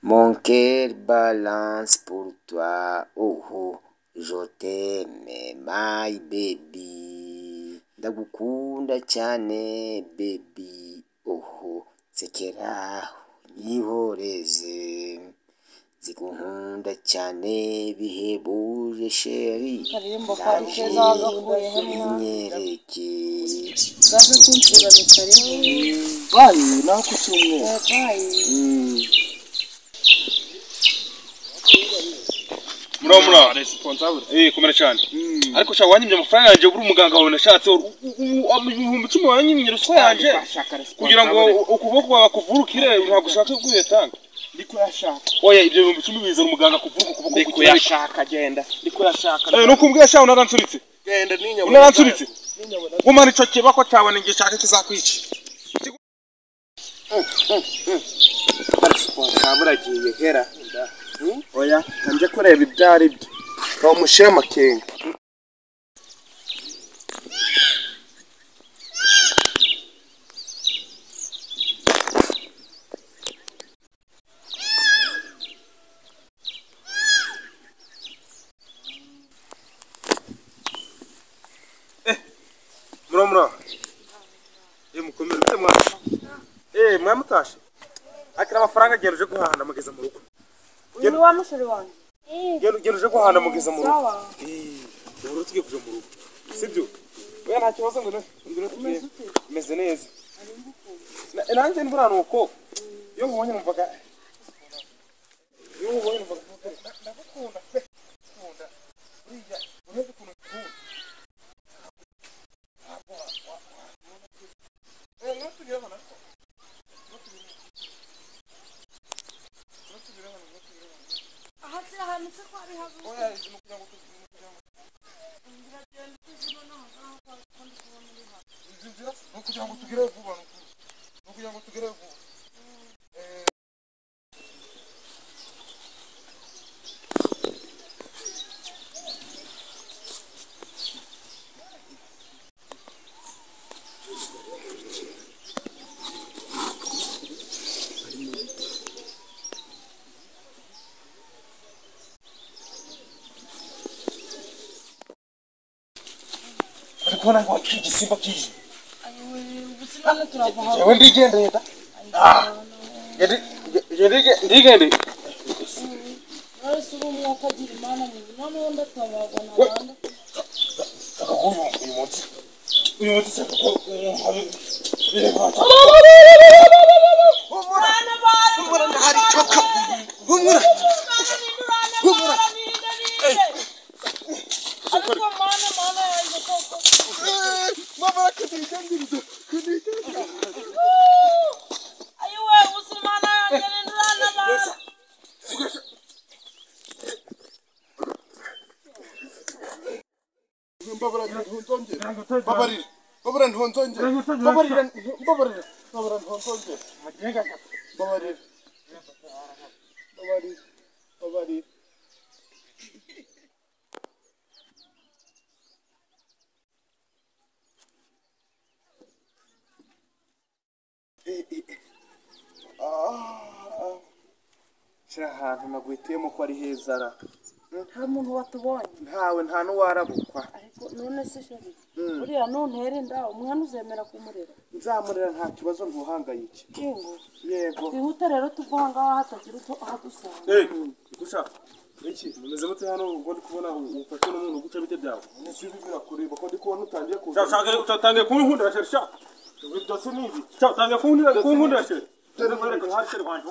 Mon cœur balance pour toi, oh oh, je t'aime, my baby. Ndagukunda cyane, baby, oh oh, sekera nyihoreze. Zigunkunda cyane bihebuje sheri, ndaje inyereke. Zaze kunsura ni karibu. Bayi naho kucyumwe. Bayi. Mura responsable komera cyane ariko sha wanyimye amafaranga yanje buri umuganga wawe nashatse ibihumbi 10 wanyimye ruswa yanje kugira ngo ukuboko bakuvurukire ntagushaka kuyetanga ndiko yashaka oya ibyo bihumbi 10 bizana umuganga kuvuruka ukuboko ndiko yashaka genda ndiko yashaka no kumbwiye sha unaransuritse genda ninyabona unaransuritse gumana ico kibako cyabone ngishaka kizakwica Responsable agiye hera. Oya kanje kureba ibyari byo ko mushira makenga mura mukomere bite mwana mwamutashe akira amafaranga geruje guhana mugeza mu rugo Uyu wa musore wanjye. geruje guhana mugeza mu rugo Sawa. Uru tugiye kuja mu rugo sibyo oya nta kibazo ngo meze neza nanjye mbura nuko iyo mubonye numvaga ndagukunda kunda uriya urebe kuntu kunda Kona kwa kijisimba kiji. Ubusibane turava. Yewe ndigendeye da. Ndigende. Nari ubu mwakagira imana mu none wenda tabagana abandi. Uyu munsi saka ko humura ndahari choka. Humura. Mama kudijangirizo. Ayiwe usimana yanjye ndurana ba. Mbabara ntontonje. Babara ntontonje. Ahantu nagwitiyemo ko ari heza ra Nta muntu watubonye. ntawe nta n'uwarabukwa Ariko none se sheri. Uriya nuntere nda umwana uzemera kumurera. nzamurera nta kibazo ntuhangayike Kingo. yego Twihute rero tuvuga ngaho hatagira uto ahadusanga. Gusha. Iki mumeze mute hano ngo ndi kubona ufashe n'umuntu guca bite byawe. nisubi birakureba ko ndi kubona utangiye kuza Utangiye kunkundira sheri sha. Byose nibi. Utangiye kunkundira sheri. Dore mwereka hari sheri wanjye.